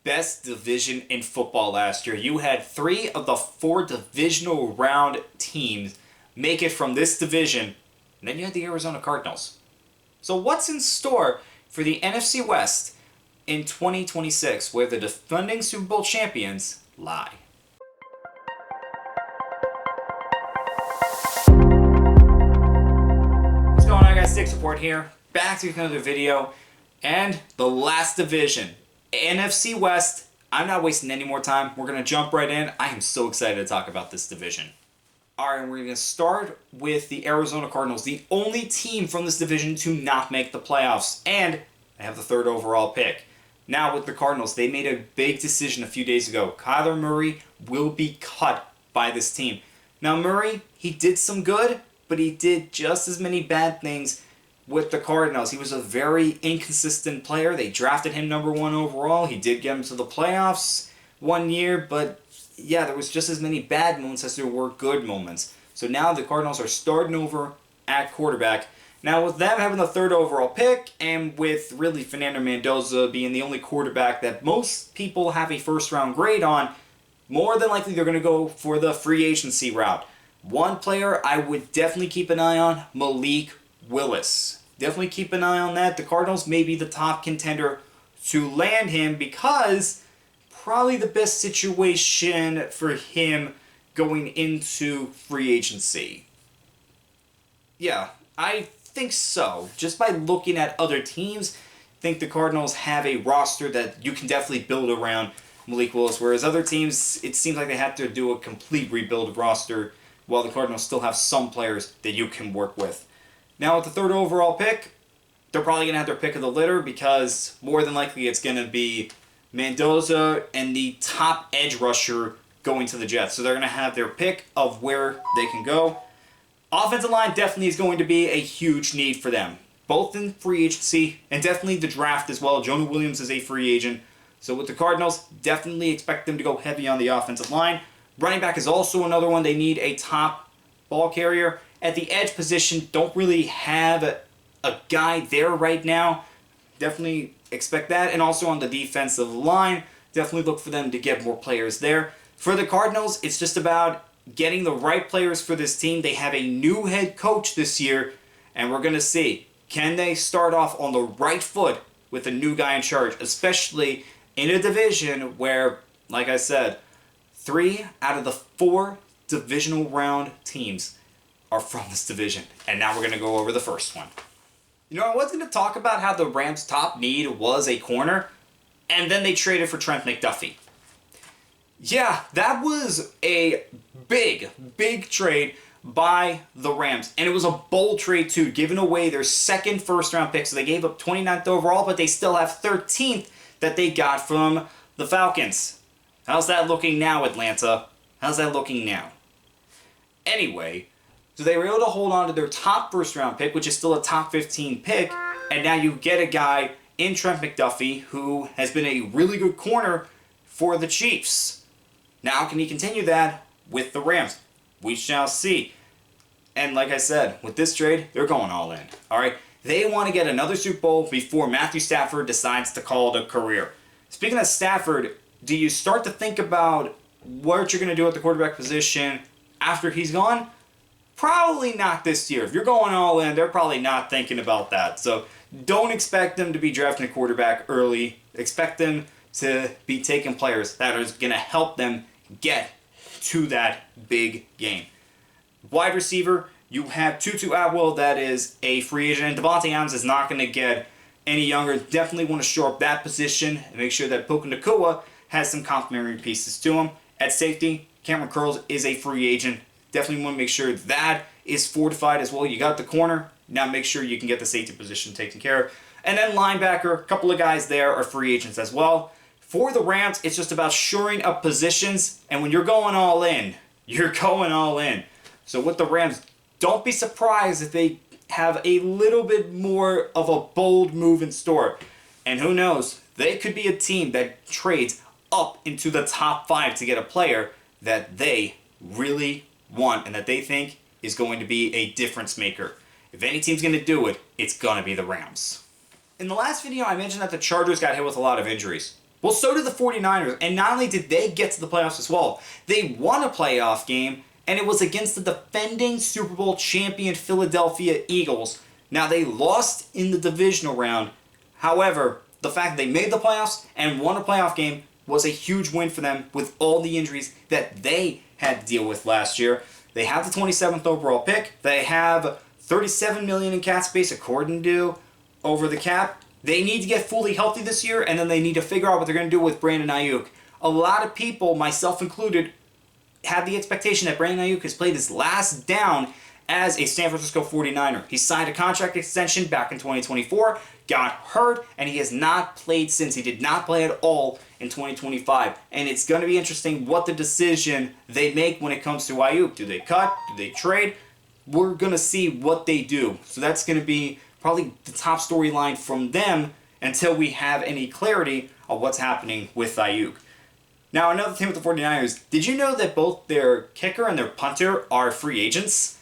best division in football last year. You had 3 of the 4 divisional round teams make it from this division, and then you had the Arizona Cardinals. So what's in store for the NFC West in 2026, where the defending Super Bowl champions lie? What's going on, guys? Stick Support here, back to another video, and the last division, NFC West. I'm not wasting any more time. We're going to jump right in. I am so excited to talk about this division. Alright, we're going to start with the Arizona Cardinals, the only team from this division to not make the playoffs, and they have the 3rd overall pick. Now with the Cardinals, they made a big decision a few days ago. Kyler Murray will be cut by this team. Now Murray, he did some good, but he did just as many bad things with the Cardinals. He was a very inconsistent player. They drafted him number 1 overall. He did get him to the playoffs one year, but yeah, there was just as many bad moments as there were good moments. So now the Cardinals are starting over at quarterback. Now with them having the 3rd overall pick, and with really Fernando Mendoza being the only quarterback that most people have a 1st round grade on, more than likely they're going to go for the free agency route. One player I would definitely keep an eye on, Malik Willis. Definitely keep an eye on that. The Cardinals may be the top contender to land him, because probably the best situation for him going into free agency. Yeah, I think so. Just by looking at other teams, I think the Cardinals have a roster that you can definitely build around Malik Willis, whereas other teams, it seems like they have to do a complete rebuild of roster, while the Cardinals still have some players that you can work with. Now with the 3rd overall pick, they're probably going to have their pick of the litter, because more than likely it's going to be Mendoza and the top edge rusher going to the Jets. So they're going to have their pick of where they can go. Offensive line definitely is going to be a huge need for them, both in free agency and definitely the draft as well. Jonah Williams is a free agent. So with the Cardinals, definitely expect them to go heavy on the offensive line. Running back is also another one. They need a top ball carrier. At the edge position, don't really have a guy there right now. Definitely expect that. And also on the defensive line, definitely look for them to get more players there. For the Cardinals, it's just about getting the right players for this team. They have a new head coach this year, and we're going to see, can they start off on the right foot with a new guy in charge, especially in a division where, like I said, 3 out of the 4 divisional round teams are from this division. And now we're going to go over the first one. You know, I was going to talk about how the Rams' top need was a corner, and then they traded for Trent McDuffie. Yeah, that was a big trade by the Rams, and it was a bold trade too, giving away their 2nd first-round pick. So they gave up 29th overall, but they still have 13th that they got from the Falcons. How's that looking now, Atlanta? How's that looking now? Anyway, so they were able to hold on to their top first-round pick, which is still a top 15 pick, and now you get a guy in Trent McDuffie who has been a really good corner for the Chiefs. Now, can he continue that with the Rams? We shall see. And like I said, with this trade, they're going all in. Alright? They want to get another Super Bowl before Matthew Stafford decides to call it a career. Speaking of Stafford, do you start to think about what you're going to do at the quarterback position after he's gone? Probably not this year. If you're going all in, they're probably not thinking about that. So don't expect them to be drafting a quarterback early. Expect them to be taking players that are going to help them get to that big game. Wide receiver, you have Tutu Atwell, that is a free agent, and Devontae Adams is not going to get any younger. Definitely want to shore up that position and make sure that Puka Nacua has some complementary pieces to him. At safety, Cameron Curls is a free agent. Definitely want to make sure that is fortified as well. You got the corner, now make sure you can get the safety position taken care of. And then linebacker, a couple of guys there are free agents as well. For the Rams, it's just about shoring up positions, and when you're going all in, you're going all in. So with the Rams, don't be surprised if they have a little bit more of a bold move in store. And who knows, they could be a team that trades up into the top 5 to get a player that they really want and that they think is going to be a difference maker. If any team's going to do it, it's going to be the Rams. In the last video, I mentioned that the Chargers got hit with a lot of injuries. Well, so did the 49ers, and not only did they get to the playoffs as well, they won a playoff game, and it was against the defending Super Bowl champion Philadelphia Eagles. Now, they lost in the divisional round. However, the fact they made the playoffs and won a playoff game was a huge win for them with all the injuries that they had to deal with last year. They have the 27th overall pick. They have $37 million in cap space according to over the cap. They need to get fully healthy this year, and then they need to figure out what they're going to do with Brandon Ayuk. A lot of people, myself included, had the expectation that Brandon Ayuk has played his last down as a San Francisco 49er. He signed a contract extension back in 2024, got hurt, and he has not played since. He did not play at all in 2025. And it's going to be interesting what the decision they make when it comes to Ayuk. Do they cut? Do they trade? We're going to see what they do. So that's going to be probably the top storyline from them until we have any clarity on what's happening with Ayuk. Now, another thing with the 49ers, did you know that both their kicker and their punter are free agents?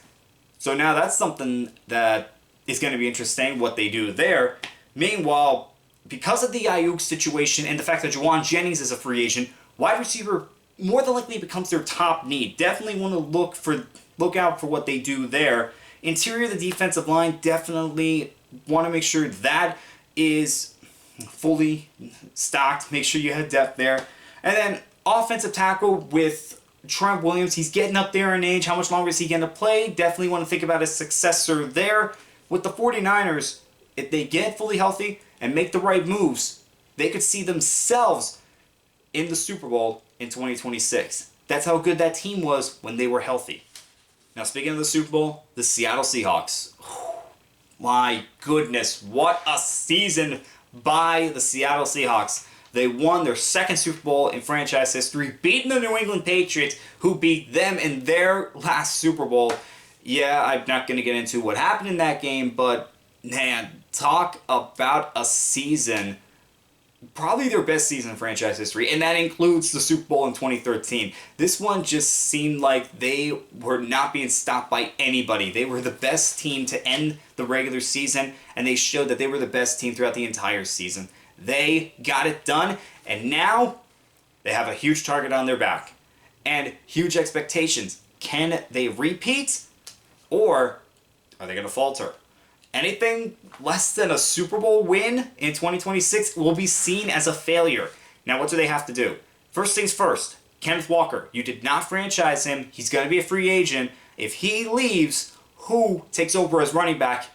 So now that's something that is going to be interesting, what they do there. Meanwhile, because of the Ayuk situation and the fact that Juwan Jennings is a free agent, wide receiver more than likely becomes their top need. Definitely want to look out for what they do there. Interior of the defensive line, definitely want to make sure that is fully stocked. Make sure you have depth there. And then offensive tackle with Trent Williams, he's getting up there in age. How much longer is he going to play? Definitely want to think about his successor there. With the 49ers, if they get fully healthy and make the right moves, they could see themselves in the Super Bowl in 2026. That's how good that team was when they were healthy. Now, speaking of the Super Bowl, the Seattle Seahawks. My goodness, what a season by the Seattle Seahawks. They won their second Super Bowl in franchise history, beating the New England Patriots, who beat them in their last Super Bowl. Yeah, I'm not going to get into what happened in that game, but man, talk about a season. Probably their best season in franchise history, and that includes the Super Bowl in 2013. This one just seemed like they were not being stopped by anybody. They were the best team to end the regular season, and they showed that they were the best team throughout the entire season. They got it done, and now they have a huge target on their back and huge expectations. Can they repeat, or are they going to falter? Anything less than a Super Bowl win in 2026 will be seen as a failure. Now, what do they have to do? First things first, Kenneth Walker. You did not franchise him. He's going to be a free agent. If he leaves, who takes over as running back?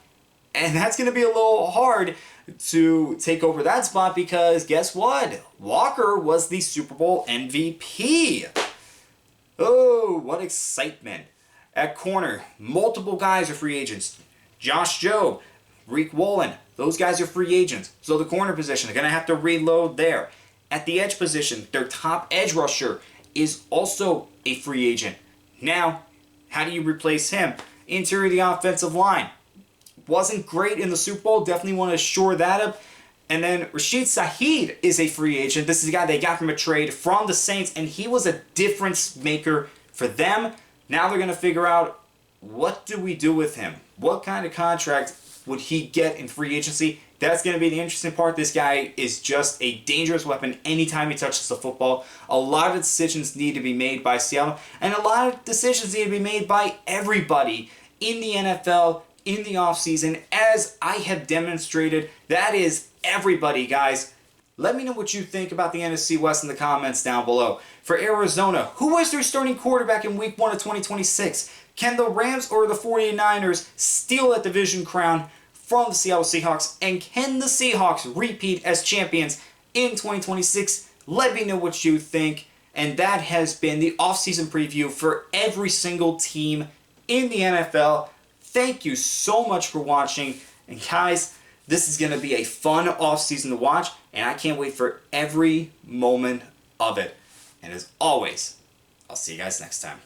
And that's going to be a little hard to take over that spot because guess what? Walker was the Super Bowl MVP. Oh, what excitement. At corner, multiple guys are free agents. Josh Jobe, Reek Wallen, those guys are free agents. So the corner position, they're going to have to reload there. At the edge position, their top edge rusher is also a free agent. Now, how do you replace him? Interior of the offensive line. Wasn't great in the Super Bowl. Definitely want to shore that up. And then Rashid Shaheed is a free agent. This is a guy they got from a trade from the Saints, and he was a difference maker for them. Now they're going to figure out, what do we do with him? What kind of contract would he get in free agency? That's going to be the interesting part. This guy is just a dangerous weapon anytime he touches the football. A lot of decisions need to be made by Seattle, and a lot of decisions need to be made by everybody in the NFL in the offseason, as I have demonstrated. That is everybody, guys. Let me know what you think about the NFC West in the comments down below. For Arizona, who is their starting quarterback in Week 1 of 2026? Can the Rams or the 49ers steal that division crown from the Seattle Seahawks? And can the Seahawks repeat as champions in 2026? Let me know what you think. And that has been the offseason preview for every single team in the NFL. Thank you so much for watching. And guys, this is going to be a fun offseason to watch, and I can't wait for every moment of it. And as always, I'll see you guys next time.